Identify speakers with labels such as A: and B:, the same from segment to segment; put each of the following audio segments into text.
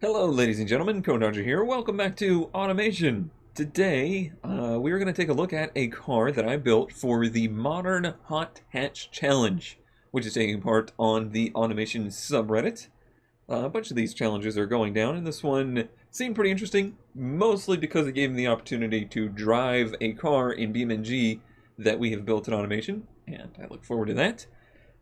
A: Hello, ladies and gentlemen, Dodger here. Welcome back to Automation. Today, we are going to take a look at a car that I built for the Modern Hot Hatch Challenge, which is taking part on the Automation subreddit. A bunch of these challenges are going down, and this one seemed pretty interesting, mostly because it gave me the opportunity to drive a car in BeamNG that we have built in Automation, and I look forward to that.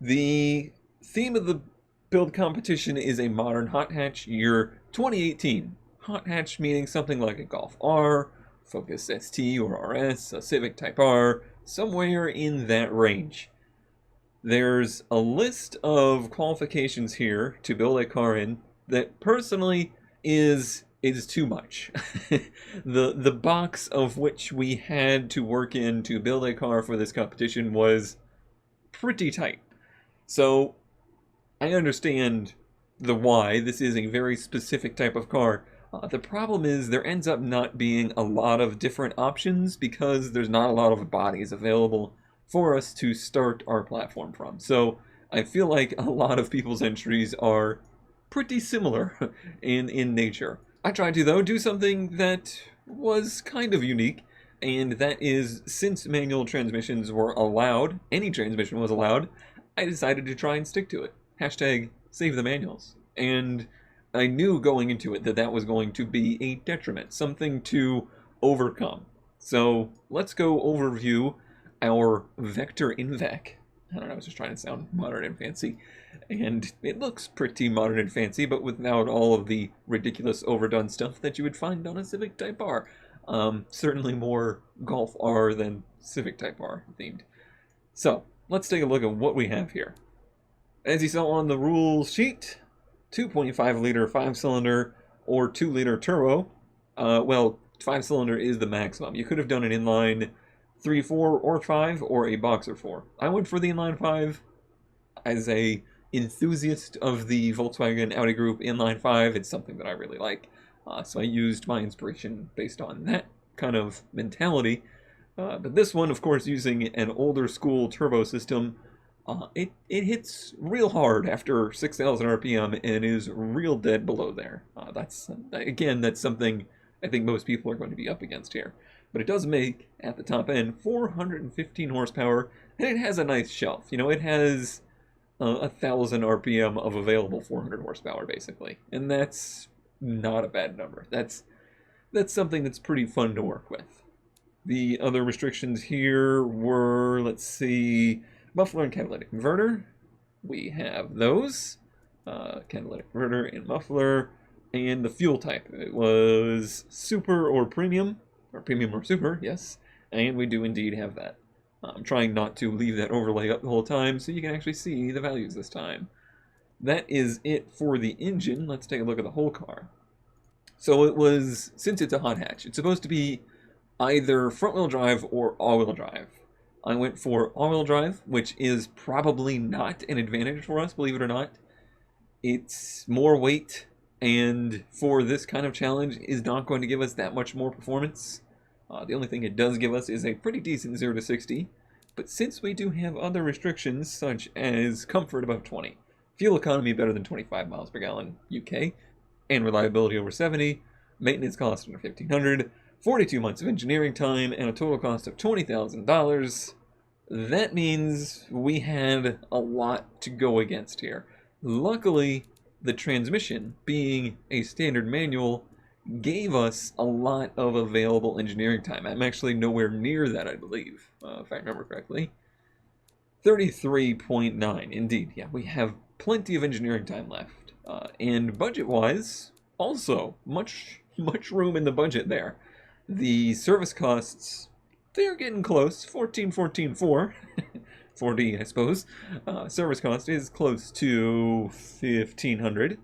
A: The theme of the build competition is a modern hot hatch year 2018. Hot hatch meaning something like a Golf R, Focus ST or RS, a Civic Type R, somewhere in that range. There's a list of qualifications here to build a car in that personally is too much. The box of which we had to work in to build a car for this competition was pretty tight. So I understand the why. This is a very specific type of car. The problem is there ends up not being a lot of different options because there's not a lot of bodies available for us to start our platform from. So I feel like a lot of people's entries are pretty similar in nature. I tried to, though, do something that was kind of unique, and that is, since manual transmissions were allowed, any transmission was allowed, I decided to try and stick to it. Hashtag save the manuals. And I knew going into it that that was going to be a detriment, something to overcome. So let's go overview our vector invec. I don't know, I was just trying to sound modern and fancy. And it looks pretty modern and fancy, but without all of the ridiculous overdone stuff that you would find on a Civic Type R. Certainly more Golf R than Civic Type R themed. So let's take a look at what we have here. As you saw on the rules sheet, 2.5 liter 5-cylinder or 2-liter turbo. Well, 5-cylinder is the maximum. You could have done an inline 3, 4, or 5, or a boxer 4. I went for the inline 5 as a enthusiast of the Volkswagen Audi Group inline 5. It's something that I really like. So I used my inspiration based on that kind of mentality. But this one, of course, using an older school turbo system, it hits real hard after 6,000 RPM and is real dead below there. That's something I think most people are going to be up against here. But it does make, at the top end, 415 horsepower, and it has a nice shelf. You know, it has 1,000 RPM of available 400 horsepower, basically. And that's not a bad number. That's something that's pretty fun to work with. The other restrictions here were, let's see, muffler and catalytic converter. We have those. Catalytic converter and muffler. And the fuel type. It was super or premium. Or premium or super, yes. And we do indeed have that. I'm trying not to leave that overlay up the whole time so you can actually see the values this time. That is it for the engine. Let's take a look at the whole car. So it was, since it's a hot hatch, it's supposed to be either front-wheel drive or all-wheel drive. I went for all-wheel drive, which is probably not an advantage for us, believe it or not. It's more weight, and for this kind of challenge is not going to give us that much more performance. The only thing it does give us is a pretty decent 0 to 60, but since we do have other restrictions, such as comfort above 20, fuel economy better than 25 miles per gallon UK, and reliability over 70, maintenance cost under $1,500, 42 months of engineering time, and a total cost of $20,000, that means we had a lot to go against here. Luckily, the transmission, being a standard manual, gave us a lot of available engineering time. I'm actually nowhere near that, I believe, if I remember correctly. 33.9, indeed. Yeah, we have plenty of engineering time left. And budget-wise, also, much room in the budget there. The service costs, they're getting close. 14.4. 4D, I suppose. Service cost is close to 1,500.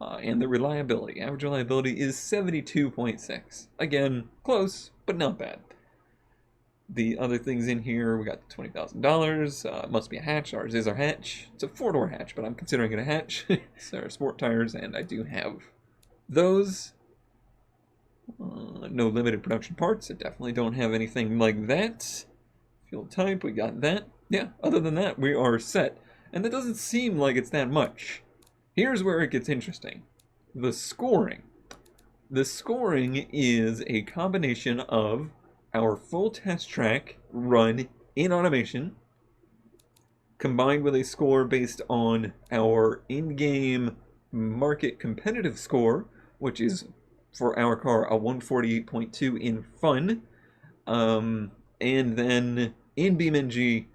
A: And the reliability, average reliability is 72.6. Again, close, but not bad. The other things in here, we got $20,000. Must be a hatch. Ours is our hatch. It's a 4-door hatch, but I'm considering it a hatch. So sport tires, and I do have those. No limited production parts. I definitely don't have anything like that. Fuel type, we got that. Yeah, other than that, we are set. And that doesn't seem like it's that much. Here's where it gets interesting. the scoring. The scoring is a combination of our full test track run in automation, combined with a score based on our in-game market competitive score, which is for our car a 148.2 in fun, and then in BeamNG,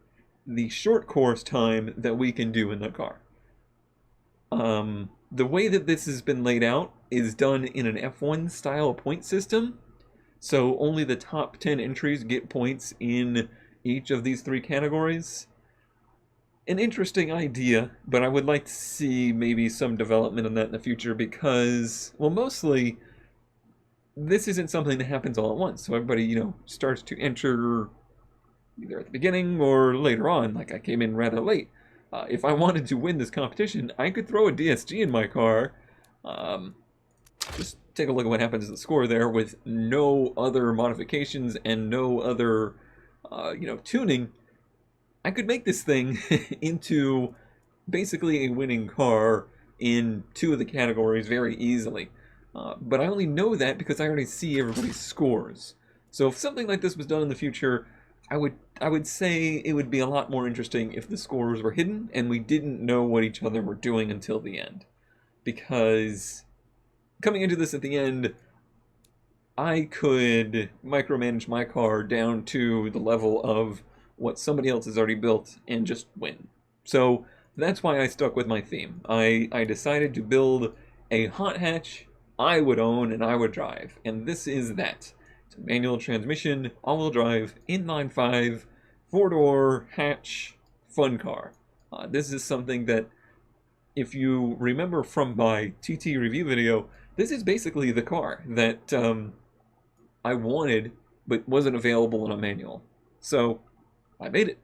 A: the short course time that we can do in the car. The way that this has been laid out is done in an F1 style point system, so only the top 10 entries get points in each of these three categories. An interesting idea, but I would like to see maybe some development on that in the future because, well, mostly this isn't something that happens all at once. So everybody, starts to enter either at the beginning or later on. Like I came in rather late. If I wanted to win this competition, I could throw a DSG in my car. Just take a look at what happens to the score there with no other modifications and no other, tuning. I could make this thing into basically a winning car in two of the categories very easily. But I only know that because I already see everybody's scores. So if something like this was done in the future, I would say it would be a lot more interesting if the scores were hidden and we didn't know what each other were doing until the end. Because coming into this at the end, I could micromanage my car down to the level of what somebody else has already built and just win. So that's why I stuck with my theme. I decided to build a hot hatch I would own and I would drive, and this is that. It's a manual transmission, all-wheel drive, inline-5, four-door hatch fun car. This is something that, if you remember from my TT review video, this is basically the car that I wanted but wasn't available in a manual. So I made it,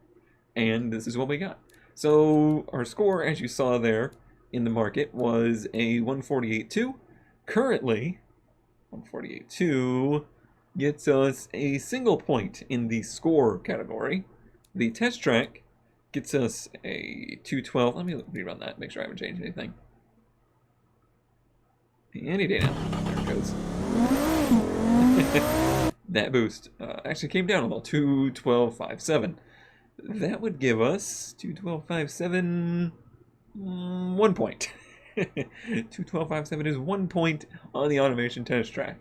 A: and this is what we got. So our score, as you saw there in the market, was a 148.2. Currently, 148.2 gets us a single point in the score category. The test track gets us a 212. Let me rerun that, make sure I haven't changed anything. Any day now. There it goes. That boost actually came down a little, 212.57. That would give us 212.57, 1 point. 212.57 is 1 point on the automation test track.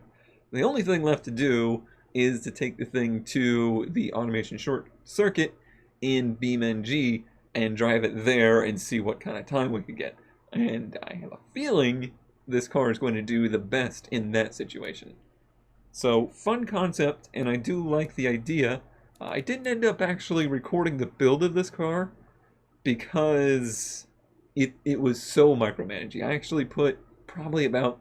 A: The only thing left to do is to take the thing to the automation short circuit in BeamNG and drive it there and see what kind of time we could get. And I have a feeling this car is going to do the best in that situation. So, fun concept, and I do like the idea. I didn't end up actually recording the build of this car because it was so micromanaging. I actually put probably about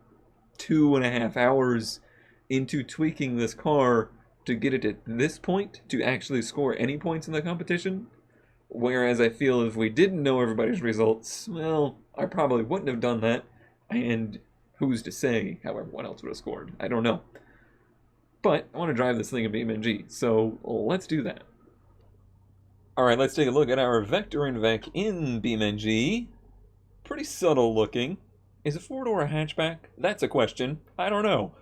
A: 2.5 hours into tweaking this car to get it at this point to actually score any points in the competition. Whereas I feel if we didn't know everybody's results, well, I probably wouldn't have done that. And who's to say how everyone else would have scored? I don't know. But I want to drive this thing in BeamNG, so let's do that. Alright, let's take a look at our Vector Invec in BeamNG. Pretty subtle looking. Is a four-door a hatchback? That's a question. I don't know.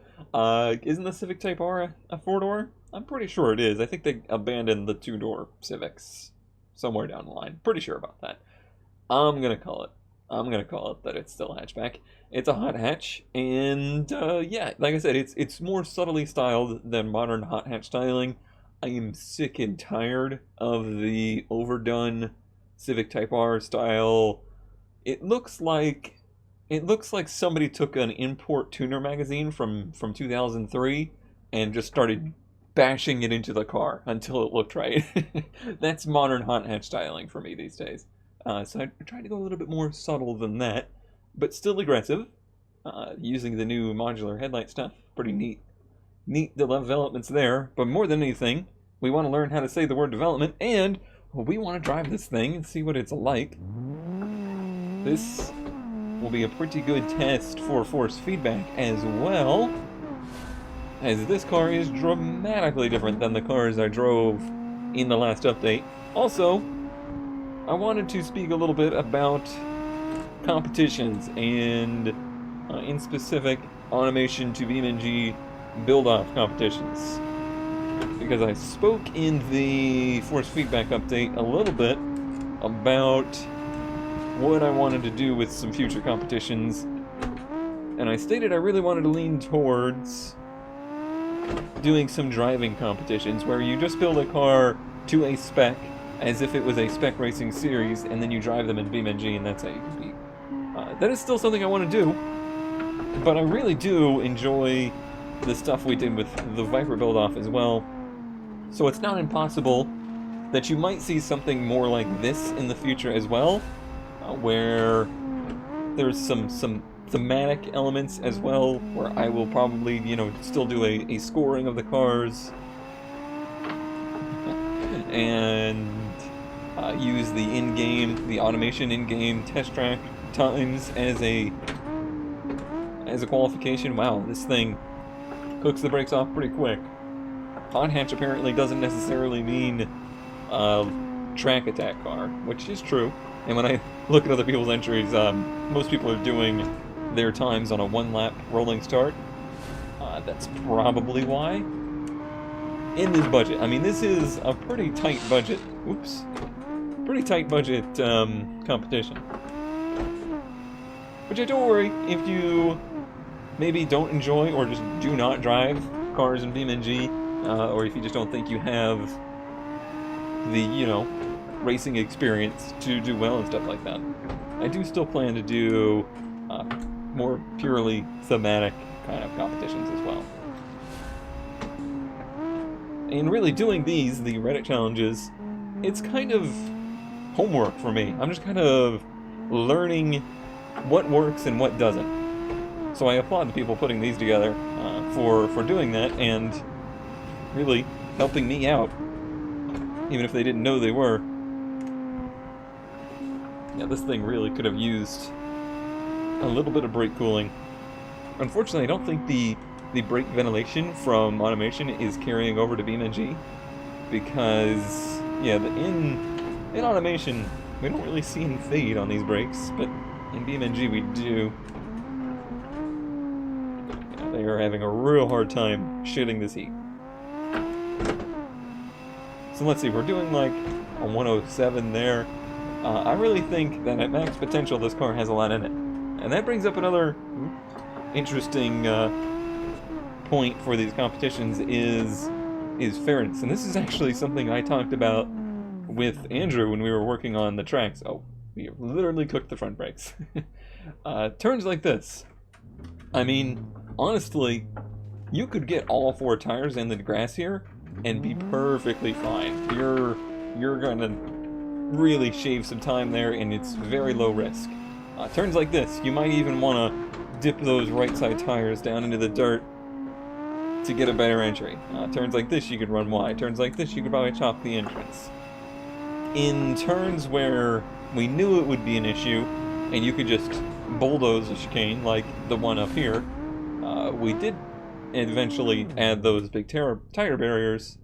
A: Isn't the Civic Type R a four-door? I'm pretty sure it is. I think they abandoned the two-door Civics somewhere down the line. Pretty sure about that. I'm gonna call it that it's still a hatchback. It's a hot hatch, and yeah, like I said, it's more subtly styled than modern hot hatch styling. I am sick and tired of the overdone Civic Type R style. It looks like somebody took an import tuner magazine from 2003 and just started bashing it into the car until it looked right. That's modern hot hatch styling for me these days. So I tried to go a little bit more subtle than that, but still aggressive, using the new modular headlight stuff. Pretty neat developments there, but more than anything, we want to learn how to say the word development, and we want to drive this thing and see what it's like. This will be a pretty good test for force feedback as well, as this car is dramatically different than the cars I drove in the last update. Also, I wanted to speak a little bit about competitions and in specific, automation to BeamNG build-off competitions. Because I spoke in the force feedback update a little bit about what I wanted to do with some future competitions, and I stated I really wanted to lean towards doing some driving competitions where you just build a car to a spec as if it was a spec racing series, and then you drive them in BeamNG, and that's how you compete. That is still something I want to do, but I really do enjoy the stuff we did with the Viper build-off as well. So it's not impossible that you might see something more like this in the future as well, where there's some thematic elements as well, where I will probably, you know, still do a scoring of the cars, and use the in-game, the automation in-game test track times as a qualification. Wow, this thing hooks the brakes off pretty quick. Hot hatch apparently doesn't necessarily mean track attack car, which is true. And when I look at other people's entries, most people are doing their times on a one-lap rolling start. That's probably why. In this budget, I mean, this is a pretty tight budget. Oops. Pretty tight budget competition. Which, don't worry, if you maybe don't enjoy or just do not drive cars in BeamNG, or if you just don't think you have the, you know, racing experience to do well and stuff like that, I do still plan to do more purely thematic kind of competitions as well. And really doing these, the Reddit challenges, it's kind of homework for me. I'm just kind of learning what works and what doesn't. So I applaud the people putting these together for doing that, and really helping me out, even if they didn't know they were. Yeah, this thing really could have used a little bit of brake cooling. Unfortunately, I don't think the brake ventilation from automation is carrying over to BeamNG, because, yeah, in automation, we don't really see any fade on these brakes, but in BeamNG we do. Yeah, they are having a real hard time shitting this heat. So let's see, we're doing like a 107 there. I really think that at max potential this car has a lot in it. And that brings up another interesting point for these competitions is fairness. And this is actually something I talked about with Andrew when we were working on the tracks. Oh, we literally cooked the front brakes. Turns like this. I mean, honestly, you could get all four tires in the grass here and be perfectly fine. You're gonna really shave some time there, and it's very low risk. Turns like this, you might even want to dip those right side tires down into the dirt to get a better entry. Turns like this, you could run wide. Turns like this, you could probably chop the entrance. In turns where we knew it would be an issue, and you could just bulldoze a chicane like the one up here, we did eventually add those big tire barriers.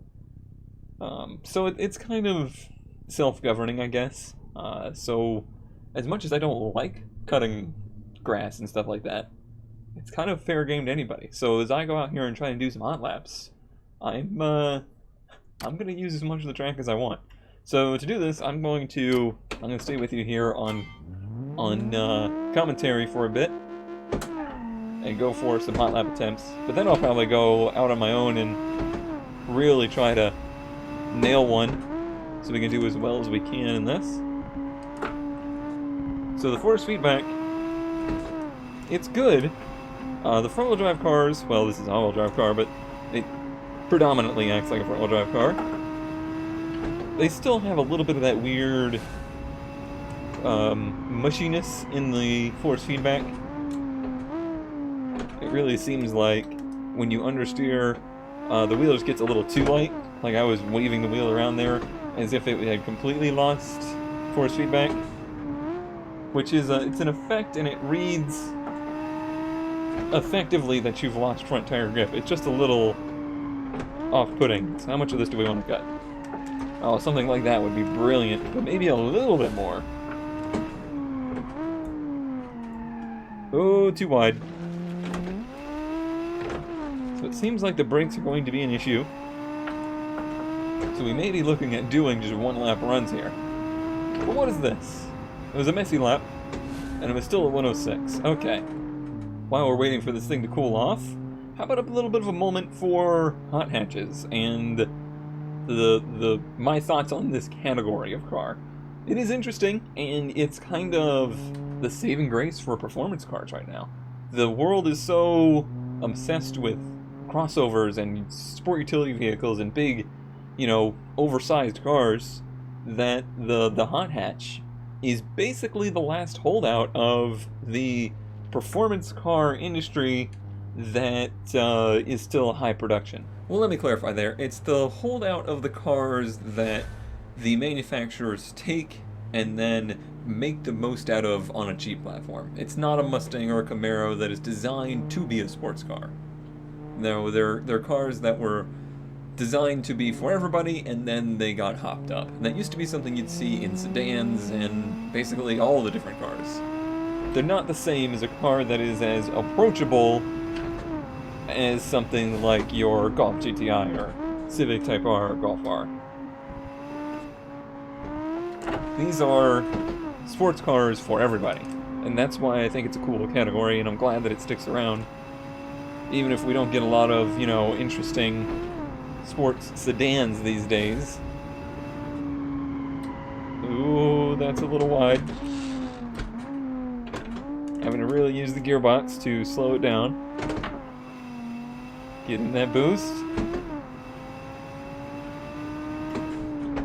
A: So it's kind of self-governing, I guess. So as much as I don't like cutting grass and stuff like that, it's kind of fair game to anybody. So as I go out here and try and do some hot laps, I'm gonna use as much of the track as I want. So to do this, I'm gonna stay with you here on commentary for a bit and go for some hot lap attempts. But then I'll probably go out on my own and really try to nail one so we can do as well as we can in this. So the force feedback, it's good. The front-wheel drive cars, well, this is an all-wheel drive car, but it predominantly acts like a front-wheel drive car. They still have a little bit of that weird mushiness in the force feedback. It really seems like when you understeer, the wheel just gets a little too light. Like I was waving the wheel around there as if it had completely lost force feedback. Which is it's an effect, and it reads effectively that you've lost front tire grip. It's just a little off-putting. So how much of this do we want to cut? Oh, something like that would be brilliant, but maybe a little bit more. Oh, too wide. it seems like the brakes are going to be an issue. So we may be looking at doing just one-lap runs here. But what is this? It was a messy lap, and it was still at 106. Okay. While we're waiting for this thing to cool off, how about a little bit of a moment for hot hatches and my thoughts on this category of car. It is interesting, and it's kind of the saving grace for performance cars right now. The world is so obsessed with crossovers and sport utility vehicles and big, oversized cars that the hot hatch is basically the last holdout of the performance car industry that is still high production. Well, let me clarify there. It's the holdout of the cars that the manufacturers take and then make the most out of on a cheap platform. It's not a Mustang or a Camaro that is designed to be a sports car. No, they're cars that were designed to be for everybody, and then they got hopped up. And that used to be something you'd see in sedans and basically all the different cars. They're not the same as a car that is as approachable as something like your Golf GTI or Civic Type R or Golf R. These are sports cars for everybody, and that's why I think it's a cool category, and I'm glad that it sticks around. Even if we don't get a lot of, interesting sports sedans these days. Ooh, that's a little wide. Having to really use the gearbox to slow it down. Getting that boost.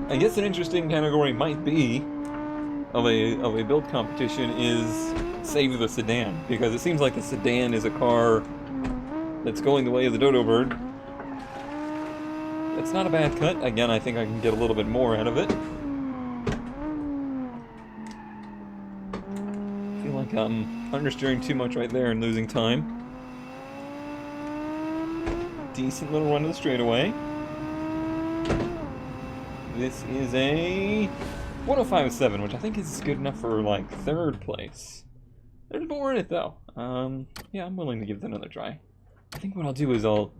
A: I guess an interesting category might be of a build competition is save the sedan, because it seems like the sedan is a car that's going the way of the dodo bird. That's not a bad cut. Again, I think I can get a little bit more out of it. I feel like I'm understeering too much right there and losing time. Decent little run to the straightaway. This is a 105.7, which I think is good enough for like third place. There's more in it though. Yeah, I'm willing to give it another try. I think what I'll do is I'll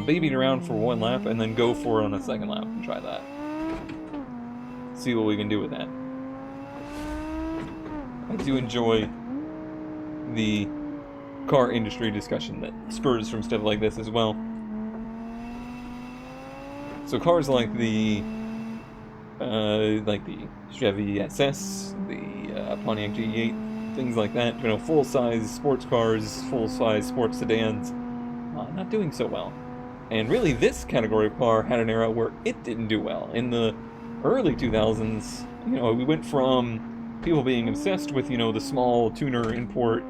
A: baby it around for one lap and then go for it on a second lap and try that. See what we can do with that. I do enjoy the car industry discussion that spurs from stuff like this as well. So cars like the Chevy SS, the Pontiac G8, things like that, full-size sports cars, full-size sports sedans, not doing so well. And really, this category of car had an era where it didn't do well. In the early 2000s, we went from people being obsessed with, the small tuner import,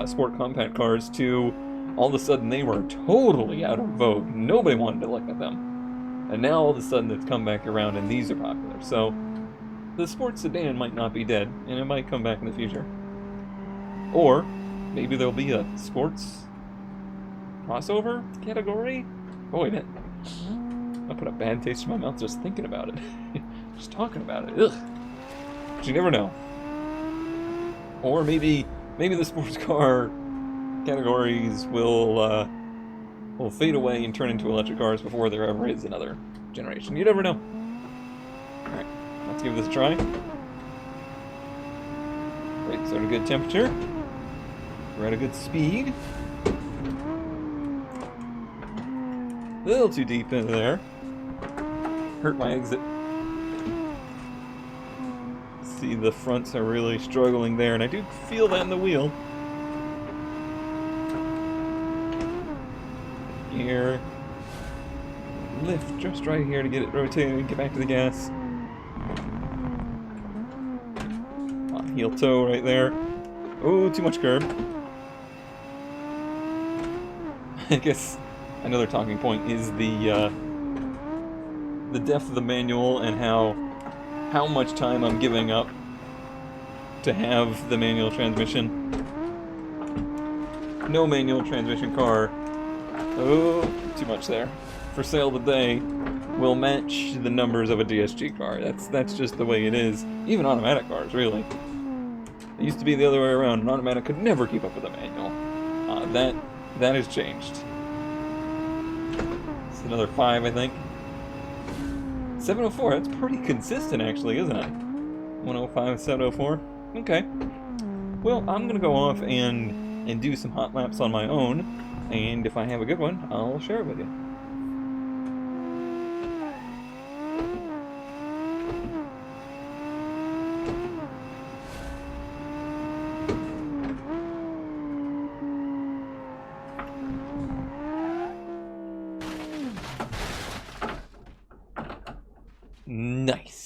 A: sport compact cars to all of a sudden they were totally out of vogue. Nobody wanted to look at them. And now all of a sudden it's come back around and these are popular. So the sports sedan might not be dead, and it might come back in the future. Or maybe there'll be a sports crossover category? Oh wait a minute. I put a bad taste in my mouth just thinking about it. Just talking about it. Ugh. But you never know. Or maybe the sports car categories will fade away and turn into electric cars before there ever is another generation. You never know. Alright, let's give this a try. Brakes are at a good temperature. We're at a good speed. A little too deep into there. Hurt my exit. See, the fronts are really struggling there, and I do feel that in the wheel. Here. Lift just right here to get it rotated and get back to the gas. Heel toe right there. Oh, too much curb. I guess another talking point is the depth of the manual and how much time I'm giving up to have the manual transmission. No manual transmission car. Oh, too much there. For sale today will match the numbers of a DSG car. That's just the way it is. Even automatic cars, really. It used to be the other way around. An automatic could never keep up with a manual. That has changed. It's another 5, I think. 704, that's pretty consistent actually, isn't it? 105, 704. Okay. Well, I'm gonna go off and do some hot laps on my own, and if I have a good one, I'll share it with you. Nice.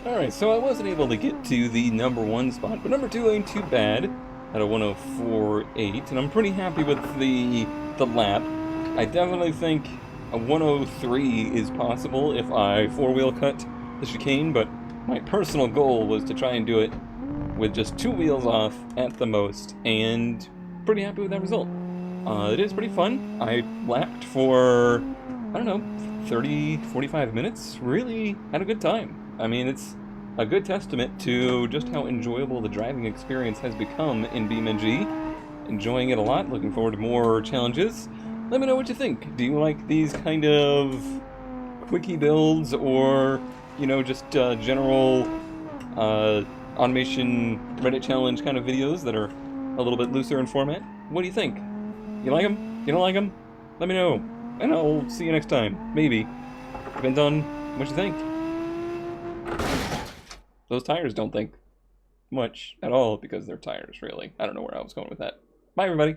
A: Alright, so I wasn't able to get to the number 1 spot, but number 2 ain't too bad at a 104.8, and I'm pretty happy with the lap. I definitely think a 103 is possible if I 4-wheel cut the chicane, but my personal goal was to try and do it with just 2 wheels off at the most, and pretty happy with that result. It is pretty fun. I lapped for, I don't know, 30, 45 minutes. Really had a good time. I mean, it's a good testament to just how enjoyable the driving experience has become in BeamNG. Enjoying it a lot, looking forward to more challenges. Let me know what you think. Do you like these kind of quickie builds, or, you know, just general automation Reddit challenge kind of videos that are a little bit looser in format? What do you think? You like them? You don't like them? Let me know, and I'll see you next time. Maybe. Depends on what you think. Those tires don't think much at all because they're tires, really. I don't know where I was going with that. Bye, everybody.